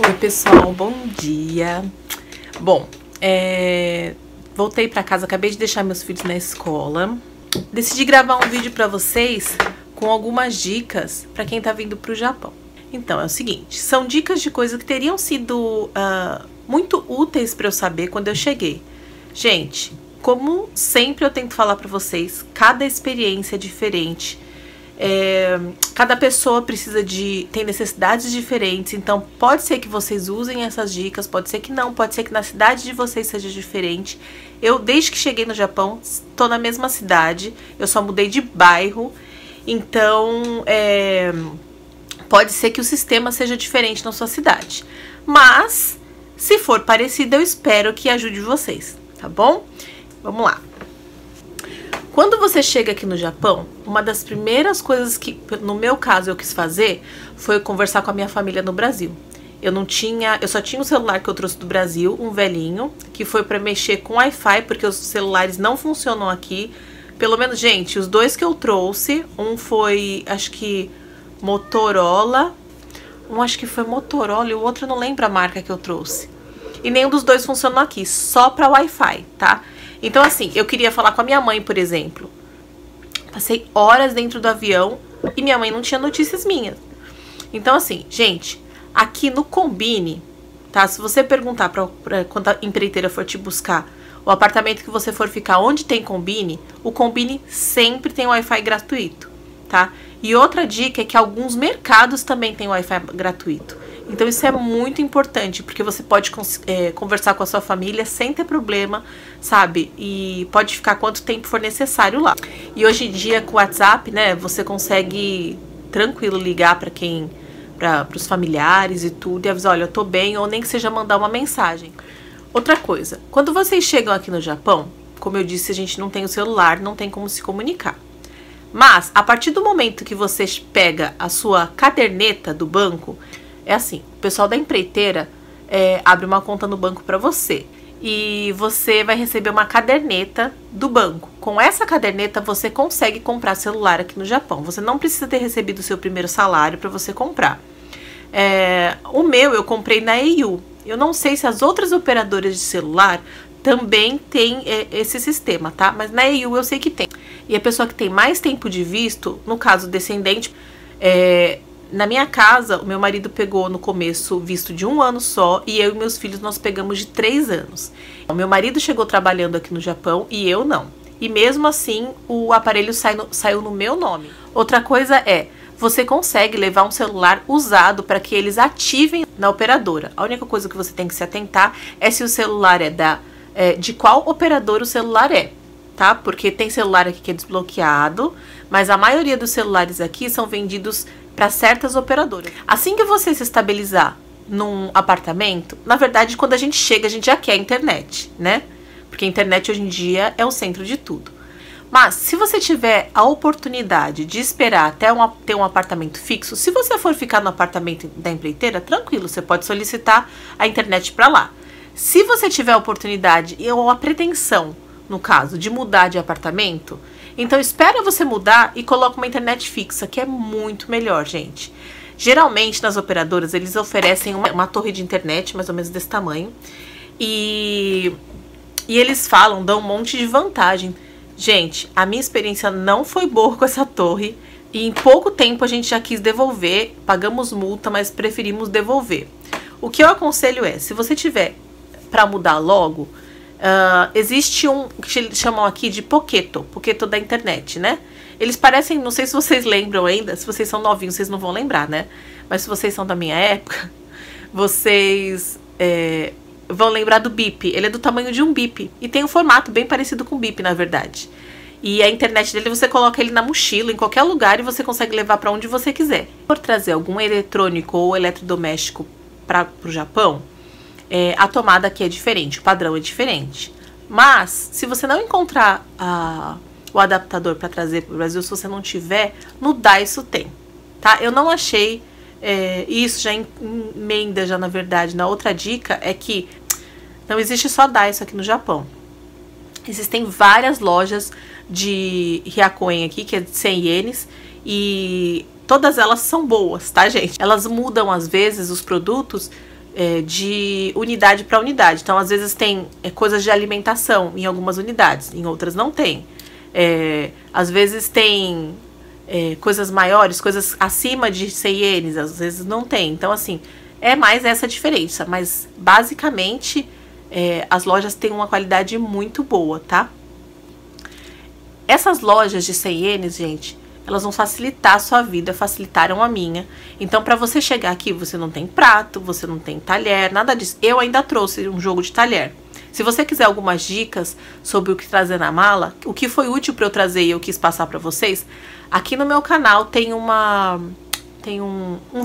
Oi pessoal, bom dia. Bom, voltei pra casa, acabei de deixar meus filhos na escola. Decidi gravar um vídeo pra vocês com algumas dicas pra quem tá vindo pro Japão. Então, é o seguinte, são dicas de coisas que teriam sido muito úteis pra eu saber quando eu cheguei. Gente, como sempre eu tento falar pra vocês, cada experiência é diferente. Cada pessoa tem necessidades diferentes, então pode ser que vocês usem essas dicas, pode ser que não, pode ser que na cidade de vocês seja diferente. Eu, desde que cheguei no Japão, tô na mesma cidade, eu só mudei de bairro, então pode ser que o sistema seja diferente na sua cidade. Mas, se for parecido, eu espero que ajude vocês, tá bom? Vamos lá. Quando você chega aqui no Japão, uma das primeiras coisas que, no meu caso, eu quis fazer foi conversar com a minha família no Brasil. Eu só tinha um celular que eu trouxe do Brasil, um velhinho, que foi para mexer com Wi-Fi, porque os celulares não funcionam aqui. Pelo menos, gente, os dois que eu trouxe, um foi, acho que Motorola, e o outro eu não lembro a marca que eu trouxe. E nenhum dos dois funcionou aqui, só para Wi-Fi, tá? Então, assim, eu queria falar com a minha mãe, por exemplo. Passei horas dentro do avião e minha mãe não tinha notícias minhas. Então, assim, gente, aqui no Combini, tá? Se você perguntar quando a empreiteira for te buscar o apartamento que você for ficar onde tem Combini, o Combini sempre tem Wi-Fi gratuito, tá? E outra dica é que alguns mercados também têm Wi-Fi gratuito. Então isso é muito importante, porque você pode conversar com a sua família sem ter problema, sabe? E pode ficar quanto tempo for necessário lá. E hoje em dia com o WhatsApp, né, você consegue tranquilo ligar para os familiares e tudo, e avisar, olha, eu tô bem, ou nem que seja mandar uma mensagem. Outra coisa, quando vocês chegam aqui no Japão, como eu disse, a gente não tem o celular, não tem como se comunicar. Mas, a partir do momento que você pega a sua caderneta do banco, é assim, o pessoal da empreiteira abre uma conta no banco para você. E você vai receber uma caderneta do banco. Com essa caderneta você consegue comprar celular aqui no Japão. Você não precisa ter recebido o seu primeiro salário para você comprar. O meu eu comprei na au. Eu não sei se as outras operadoras de celular também tem esse sistema, tá? Mas na au eu sei que tem. E a pessoa que tem mais tempo de visto, no caso descendente, na minha casa, o meu marido pegou no começo visto de 1 ano só, e eu e meus filhos nós pegamos de 3 anos. O meu marido chegou trabalhando aqui no Japão e eu não. E mesmo assim, o aparelho saiu no meu nome. Outra coisa você consegue levar um celular usado para que eles ativem na operadora. A única coisa que você tem que se atentar é se o celular de qual operadora o celular é, tá? Porque tem celular aqui que é desbloqueado, mas a maioria dos celulares aqui são vendidos para certas operadoras. Assim que você se estabilizar num apartamento, na verdade, quando a gente chega, a gente já quer a internet, né? Porque a internet hoje em dia é o centro de tudo. Mas, se você tiver a oportunidade de esperar até ter um apartamento fixo, se você for ficar no apartamento da empreiteira, tranquilo, você pode solicitar a internet para lá. Se você tiver a oportunidade ou a pretensão, no caso, de mudar de apartamento, então espera você mudar e coloca uma internet fixa, que é muito melhor, gente. Geralmente, nas operadoras, eles oferecem uma torre de internet, mais ou menos desse tamanho, e eles dão um monte de vantagem. Gente, a minha experiência não foi boa com essa torre, e em pouco tempo a gente já quis devolver, pagamos multa, mas preferimos devolver. O que eu aconselho se você tiver para mudar logo, existe um que eles chamam aqui de Poketo da internet, né? Eles parecem, não sei se vocês lembram ainda, se vocês são novinhos, vocês não vão lembrar, né? Mas se vocês são da minha época, vocês vão lembrar do Bip. Ele é do tamanho de um Bip e tem um formato bem parecido com o Bip, na verdade. E a internet dele, você coloca ele na mochila, em qualquer lugar, e você consegue levar para onde você quiser. Se for trazer algum eletrônico ou eletrodoméstico para o Japão, a tomada aqui é diferente, o padrão é diferente. Mas, se você não encontrar o adaptador para trazer para o Brasil, se você não tiver, no Daiso tem, tá? Eu não achei, isso já emenda já, na verdade, na outra dica, é que não existe só Daiso aqui no Japão. Existem várias lojas de Hyakuen aqui, que é de 100 ienes, e todas elas são boas, tá, gente? Elas mudam, às vezes, os produtos de unidade para unidade. Então, às vezes tem coisas de alimentação em algumas unidades, em outras não tem. Às vezes tem coisas maiores, coisas acima de 100 ienes, às vezes não tem. Então, assim, é mais essa diferença. Mas, basicamente, as lojas têm uma qualidade muito boa, tá? Essas lojas de 100 ienes, gente, elas vão facilitar a sua vida, facilitaram a minha. Então, para você chegar aqui, você não tem prato, você não tem talher, nada disso. Eu ainda trouxe um jogo de talher. Se você quiser algumas dicas sobre o que trazer na mala, o que foi útil para eu trazer e eu quis passar para vocês, aqui no meu canal tem um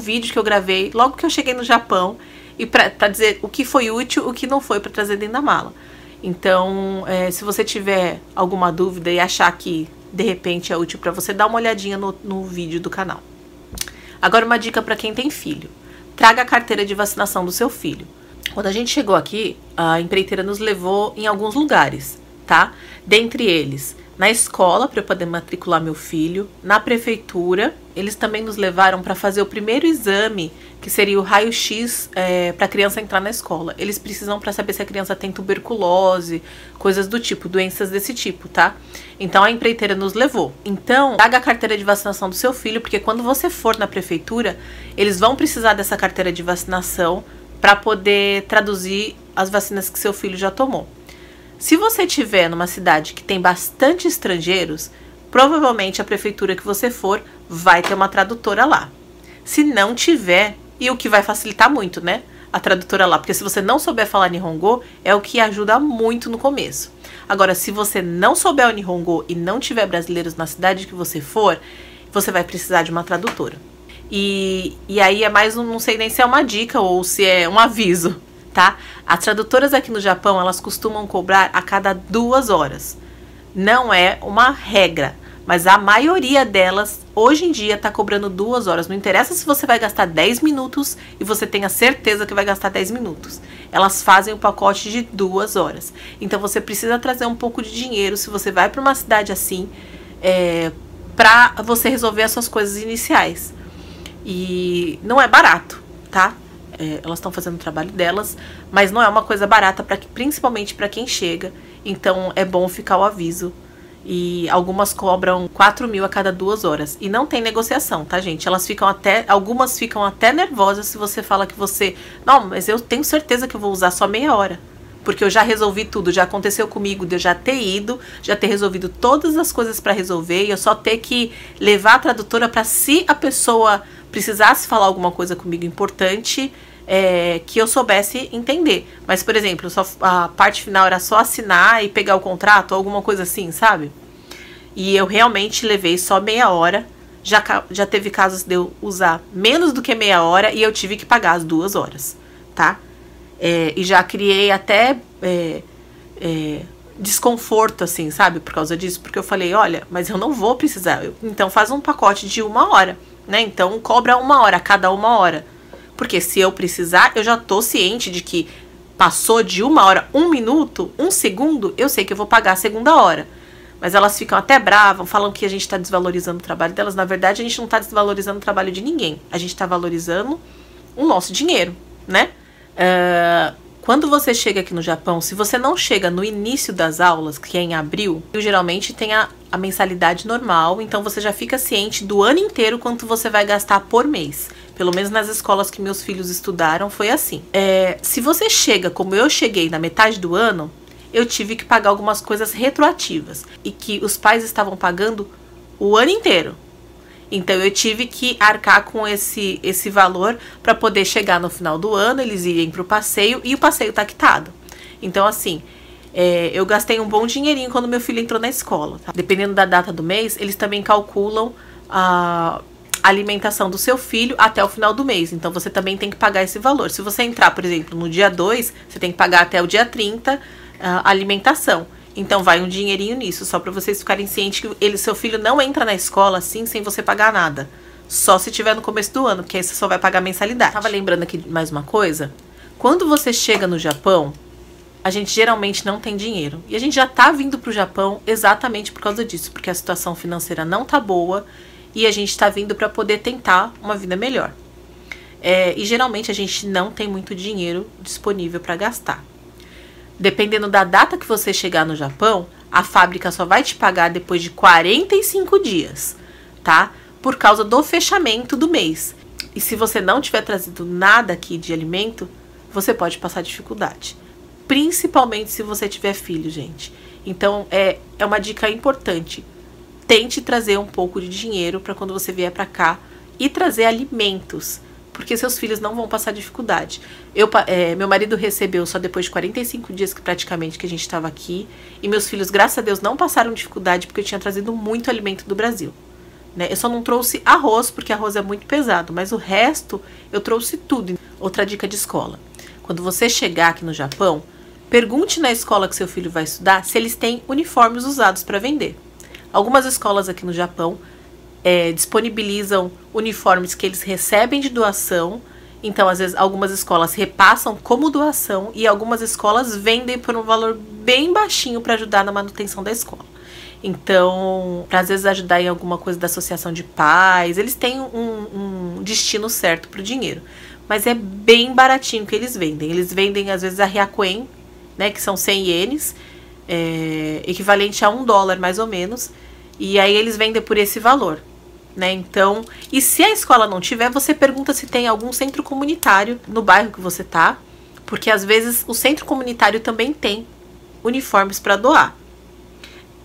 vídeo que eu gravei logo que eu cheguei no Japão, e para dizer o que foi útil, o que não foi para trazer dentro da mala. Então, se você tiver alguma dúvida e achar que de repente é útil para você, dar uma olhadinha no vídeo do canal. Agora, uma dica para quem tem filho: traga a carteira de vacinação do seu filho. Quando a gente chegou aqui, a empreiteira nos levou em alguns lugares, tá? Dentre eles, na escola, para eu poder matricular meu filho, na prefeitura, eles também nos levaram para fazer o primeiro exame, que seria o raio-x para a criança entrar na escola. Eles precisam para saber se a criança tem tuberculose, coisas do tipo, doenças desse tipo, tá? Então a empreiteira nos levou. Então, traga a carteira de vacinação do seu filho, porque quando você for na prefeitura, eles vão precisar dessa carteira de vacinação para poder traduzir as vacinas que seu filho já tomou. Se você estiver numa cidade que tem bastante estrangeiros, provavelmente a prefeitura que você for vai ter uma tradutora lá. Se não tiver, e o que vai facilitar muito, né? A tradutora lá, porque se você não souber falar Nihongo, é o que ajuda muito no começo. Agora, se você não souber o Nihongo e não tiver brasileiros na cidade que você for, você vai precisar de uma tradutora. E aí é mais não sei nem se é uma dica ou se é um aviso, tá? As tradutoras aqui no Japão, elas costumam cobrar a cada 2 horas. Não é uma regra, mas a maioria delas, hoje em dia, tá cobrando 2 horas. Não interessa se você vai gastar 10 minutos e você tenha certeza que vai gastar 10 minutos. Elas fazem o pacote de 2 horas. Então, você precisa trazer um pouco de dinheiro se você vai para uma cidade assim, pra você resolver as suas coisas iniciais. E não é barato, tá? Elas estão fazendo o trabalho delas, mas não é uma coisa barata, principalmente para quem chega. Então é bom ficar o aviso. E algumas cobram 4.000 a cada 2 horas. E não tem negociação, tá, gente? Algumas ficam até nervosas se você fala que você... Não, mas eu tenho certeza que eu vou usar só meia hora. Porque eu já resolvi tudo, já aconteceu comigo de eu já ter ido, já ter resolvido todas as coisas para resolver. E eu só ter que levar a tradutora para, se a pessoa precisasse falar alguma coisa comigo importante, que eu soubesse entender. Mas, por exemplo, a parte final era só assinar e pegar o contrato, alguma coisa assim, sabe? E eu realmente levei só meia hora. Já teve casos de eu usar menos do que meia hora e eu tive que pagar as 2 horas, tá? E já criei até desconforto, assim, sabe? Por causa disso, porque eu falei, olha, mas eu não vou precisar. Então faz um pacote de 1 hora, né? Então cobra 1 hora, a cada 1 hora. Porque se eu precisar, eu já tô ciente de que passou de 1 hora, 1 minuto, 1 segundo, eu sei que eu vou pagar a segunda hora. Mas elas ficam até bravas, falam que a gente tá desvalorizando o trabalho delas. Na verdade, a gente não tá desvalorizando o trabalho de ninguém. A gente tá valorizando o nosso dinheiro, né? Quando você chega aqui no Japão, se você não chega no início das aulas, que é em abril, geralmente tem a mensalidade normal, então você já fica ciente do ano inteiro quanto você vai gastar por mês. Pelo menos nas escolas que meus filhos estudaram, foi assim. Se você chega como eu cheguei na metade do ano, eu tive que pagar algumas coisas retroativas, e que os pais estavam pagando o ano inteiro. Então eu tive que arcar com esse valor para poder chegar no final do ano, eles irem para o passeio, e o passeio tá quitado. Então, assim, eu gastei um bom dinheirinho quando meu filho entrou na escola, tá? Dependendo da data do mês, eles também calculam a alimentação do seu filho até o final do mês. Então você também tem que pagar esse valor. Se você entrar, por exemplo, no dia 2, você tem que pagar até o dia 30 a alimentação. Então vai um dinheirinho nisso, só para vocês ficarem cientes que seu filho não entra na escola assim sem você pagar nada. Só se tiver no começo do ano, porque aí você só vai pagar mensalidade. Tava lembrando aqui mais uma coisa. Quando você chega no Japão, a gente geralmente não tem dinheiro. E a gente já tá vindo pro Japão exatamente por causa disso, porque a situação financeira não tá boa e a gente tá vindo para poder tentar uma vida melhor. e geralmente a gente não tem muito dinheiro disponível para gastar. Dependendo da data que você chegar no Japão, a fábrica só vai te pagar depois de 45 dias, tá? Por causa do fechamento do mês. E se você não tiver trazido nada aqui de alimento, você pode passar dificuldade. Principalmente se você tiver filho, gente. Então, é uma dica importante. Tente trazer um pouco de dinheiro para quando você vier para cá e trazer alimentos, porque seus filhos não vão passar dificuldade. Meu marido recebeu só depois de 45 dias que praticamente que a gente estava aqui, e meus filhos, graças a Deus, não passaram dificuldade porque eu tinha trazido muito alimento do Brasil. Né? Eu só não trouxe arroz, porque arroz é muito pesado, mas o resto eu trouxe tudo. Outra dica de escola. Quando você chegar aqui no Japão, pergunte na escola que seu filho vai estudar se eles têm uniformes usados para vender. Algumas escolas aqui no Japão disponibilizam uniformes que eles recebem de doação. Então, às vezes, algumas escolas repassam como doação e algumas escolas vendem por um valor bem baixinho para ajudar na manutenção da escola. Então, para às vezes ajudar em alguma coisa da associação de pais, eles têm um destino certo para o dinheiro. Mas é bem baratinho que eles vendem. Eles vendem, às vezes, a Ryakuen, né, que são 100 ienes, equivalente a $1 mais ou menos. E aí eles vendem por esse valor. Né? Então, e se a escola não tiver, você pergunta se tem algum centro comunitário no bairro que você tá, porque às vezes o centro comunitário também tem uniformes para doar.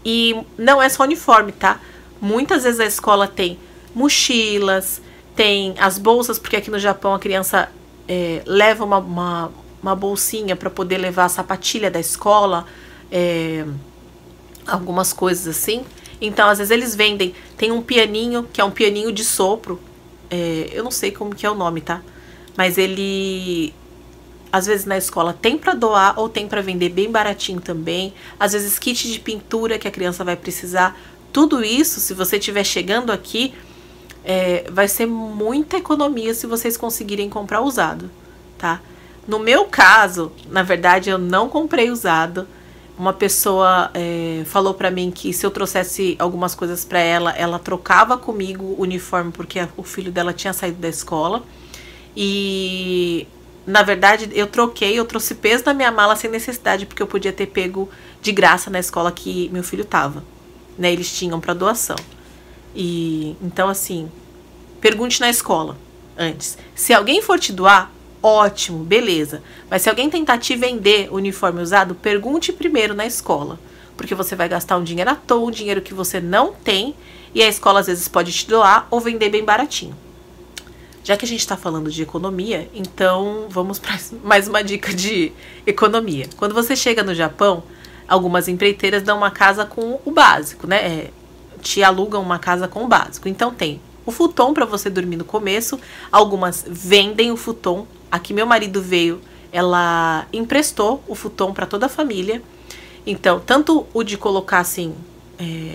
E não é só uniforme, tá? Muitas vezes a escola tem mochilas, tem as bolsas, porque aqui no Japão a criança leva uma bolsinha para poder levar a sapatilha da escola, algumas coisas assim. Então, às vezes eles vendem, tem um pianinho, que é um pianinho de sopro, eu não sei como que é o nome, tá? Mas ele, às vezes na escola tem pra doar ou tem pra vender bem baratinho também. Às vezes kit de pintura que a criança vai precisar. Tudo isso, se você estiver chegando aqui, vai ser muita economia se vocês conseguirem comprar usado, tá? No meu caso, na verdade, eu não comprei usado. Uma pessoa falou pra mim que se eu trouxesse algumas coisas pra ela, ela trocava comigo o uniforme, porque o filho dela tinha saído da escola. E, na verdade, eu trouxe peso na minha mala sem necessidade, porque eu podia ter pego de graça na escola que meu filho tava. Né? Eles tinham pra doação. E, então, assim, pergunte na escola antes. Se alguém for te doar, ótimo, beleza. Mas se alguém tentar te vender uniforme usado, pergunte primeiro na escola. Porque você vai gastar um dinheiro à toa, um dinheiro que você não tem. E a escola às vezes pode te doar ou vender bem baratinho. Já que a gente está falando de economia, então vamos para mais uma dica de economia. Quando você chega no Japão, algumas empreiteiras dão uma casa com o básico, né? Te alugam uma casa com o básico. Então tem o futon para você dormir no começo. Algumas vendem o futon. Aqui meu marido veio, ela emprestou o futon para toda a família. Então, tanto o de colocar assim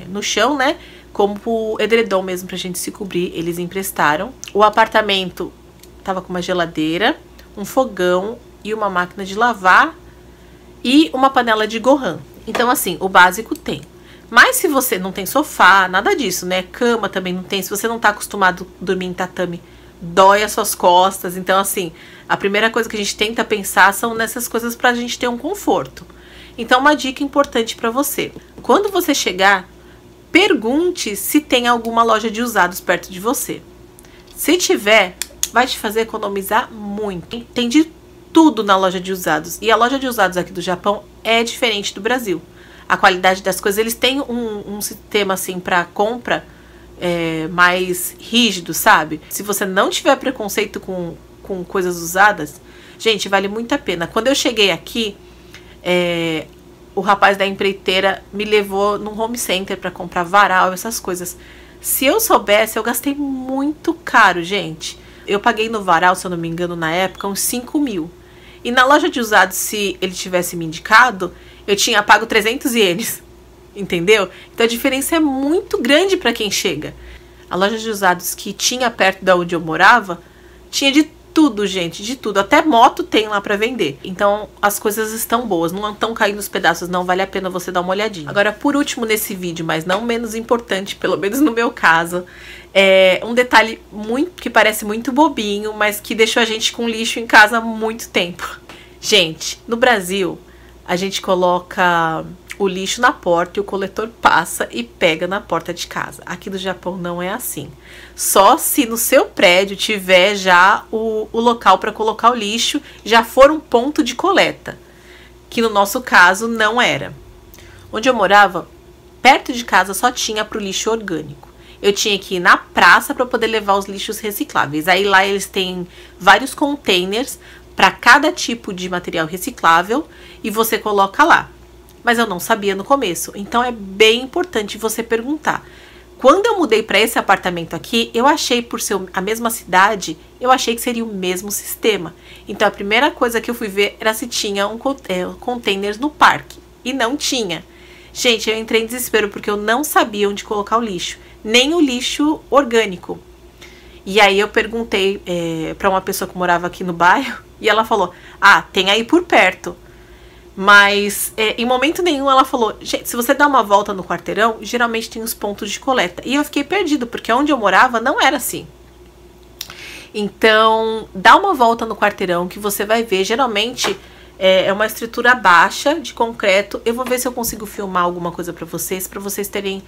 no chão, né? Como o edredom mesmo pra gente se cobrir, eles emprestaram. O apartamento tava com uma geladeira, um fogão e uma máquina de lavar e uma panela de gohan. Então, assim, o básico tem. Mas se você não tem sofá, nada disso, né? Cama também não tem. Se você não tá acostumado a dormir em tatame, dói as suas costas. Então, assim, a primeira coisa que a gente tenta pensar são nessas coisas pra gente ter um conforto. Então, uma dica importante pra você. Quando você chegar, pergunte se tem alguma loja de usados perto de você. Se tiver, vai te fazer economizar muito. Tem de tudo na loja de usados. E a loja de usados aqui do Japão é diferente do Brasil. A qualidade das coisas, eles têm um sistema assim pra compra mais rígido, sabe? Se você não tiver preconceito com coisas usadas, gente, vale muito a pena. Quando eu cheguei aqui, o rapaz da empreiteira me levou num home center pra comprar varal, essas coisas. Se eu soubesse, eu gastei muito caro, gente. Eu paguei no varal, se eu não me engano, na época, uns 5 mil. E na loja de usados, se ele tivesse me indicado, eu tinha pago 300 ienes. Entendeu? Então a diferença é muito grande pra quem chega. A loja de usados que tinha perto da onde eu morava, tinha de tudo, gente, de tudo. Até moto tem lá pra vender. Então, as coisas estão boas, não estão caindo os pedaços, não vale a pena você dar uma olhadinha. Agora, por último nesse vídeo, mas não menos importante, pelo menos no meu caso, é um detalhe que parece muito bobinho, mas que deixou a gente com lixo em casa há muito tempo. Gente, no Brasil, a gente coloca o lixo na porta e o coletor passa e pega na porta de casa. Aqui no Japão não é assim. Só se no seu prédio tiver já o local para colocar o lixo, já for um ponto de coleta, que no nosso caso não era. Onde eu morava, perto de casa só tinha para o lixo orgânico. Eu tinha que ir na praça para poder levar os lixos recicláveis. Aí lá eles têm vários containers para cada tipo de material reciclável e você coloca lá. Mas eu não sabia no começo, então é bem importante você perguntar. Quando eu mudei para esse apartamento aqui, eu achei, por ser a mesma cidade, eu achei que seria o mesmo sistema. Então a primeira coisa que eu fui ver era se tinha containers no parque, e não tinha. Gente, eu entrei em desespero porque eu não sabia onde colocar o lixo, nem o lixo orgânico. E aí eu perguntei para uma pessoa que morava aqui no bairro, e ela falou, ah, tem aí por perto. Mas em momento nenhum ela falou, gente, se você dá uma volta no quarteirão, geralmente tem os pontos de coleta. E eu fiquei perdido, porque onde eu morava não era assim. Então, dá uma volta no quarteirão que você vai ver, geralmente é uma estrutura baixa de concreto. Eu vou ver se eu consigo filmar alguma coisa pra vocês terem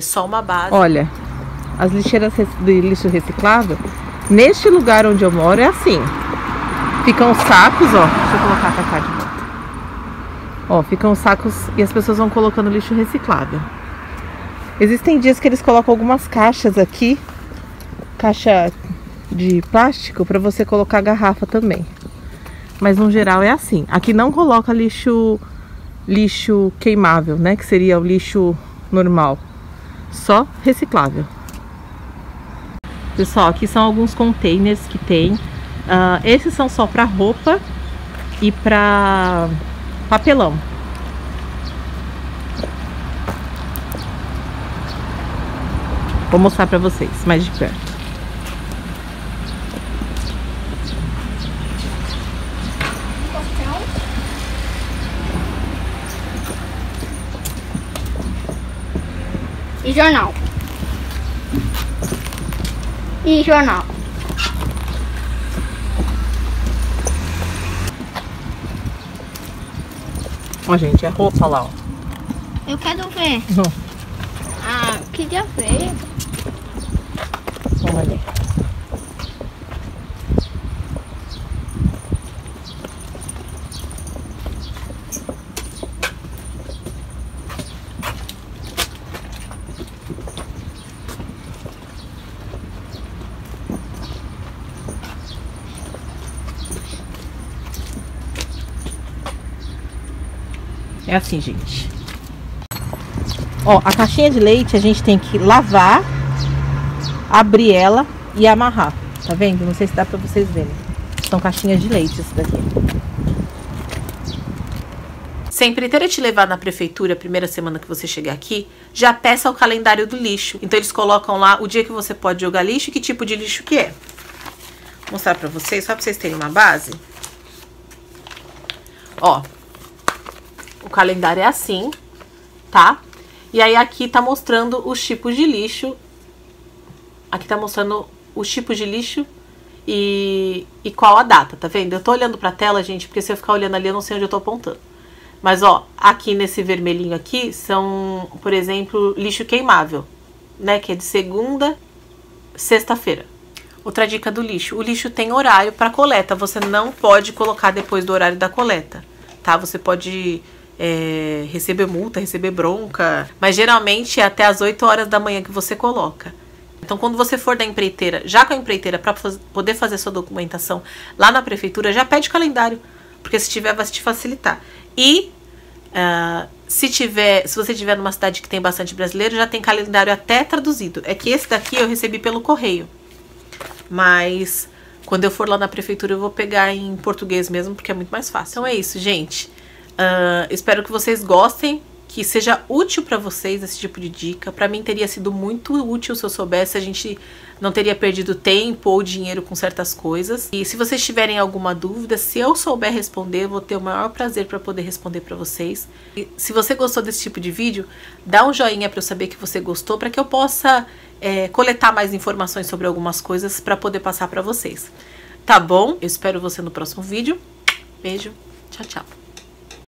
só uma base. Olha, as lixeiras de lixo reciclável, neste lugar onde eu moro é assim. Ficam os sacos, ó, deixa eu colocar a cacá de volta. Ó, ficam os sacos e as pessoas vão colocando lixo reciclável. Existem dias que eles colocam algumas caixas aqui, caixa de plástico, para você colocar garrafa também. Mas no geral é assim. Aqui não coloca lixo queimável, né? Que seria o lixo normal. Só reciclável. Pessoal, aqui são alguns containers que tem. Esses são só para roupa e para papelão. Vou mostrar para vocês mais de perto. E jornal. E jornal. Ó, gente, é roupa lá, ó. Eu quero ver. Não. Ah, queria ver. Vamos ali. É assim, gente. Ó, a caixinha de leite a gente tem que lavar, abrir ela e amarrar. Tá vendo? Não sei se dá pra vocês verem. São caixinhas de leite isso daqui. Se a empreiteira te levar na prefeitura a primeira semana que você chegar aqui, já peça o calendário do lixo. Então eles colocam lá o dia que você pode jogar lixo e que tipo de lixo que é. Vou mostrar pra vocês, só pra vocês terem uma base. Ó. O calendário é assim, tá? E aí aqui tá mostrando os tipos de lixo. Aqui tá mostrando os tipos de lixo e qual a data, tá vendo? Eu tô olhando pra tela, gente, porque se eu ficar olhando ali eu não sei onde eu tô apontando. Mas ó, aqui nesse vermelhinho aqui são, por exemplo, lixo queimável, né? Que é de segunda, sexta-feira. Outra dica do lixo. O lixo tem horário pra coleta. Você não pode colocar depois do horário da coleta, tá? Você pode receber multa, receber bronca, mas geralmente é até as 8 horas da manhã que você coloca. Então quando você for da empreiteira, já com a empreiteira, para poder fazer sua documentação lá na prefeitura, já pede calendário, porque se tiver vai te facilitar. E se você tiver numa cidade que tem bastante brasileiro, já tem calendário até traduzido. É que esse daqui eu recebi pelo correio, mas quando eu for lá na prefeitura eu vou pegar em português mesmo, porque é muito mais fácil. Então é isso, gente. Espero que vocês gostem, que seja útil para vocês esse tipo de dica. Para mim teria sido muito útil se eu soubesse, a gente não teria perdido tempo ou dinheiro com certas coisas. E se vocês tiverem alguma dúvida, se eu souber responder, eu vou ter o maior prazer para poder responder para vocês. E se você gostou desse tipo de vídeo, dá um joinha para eu saber que você gostou, para que eu possa coletar mais informações sobre algumas coisas para poder passar para vocês. Tá bom? Eu espero você no próximo vídeo. Beijo. Tchau, tchau.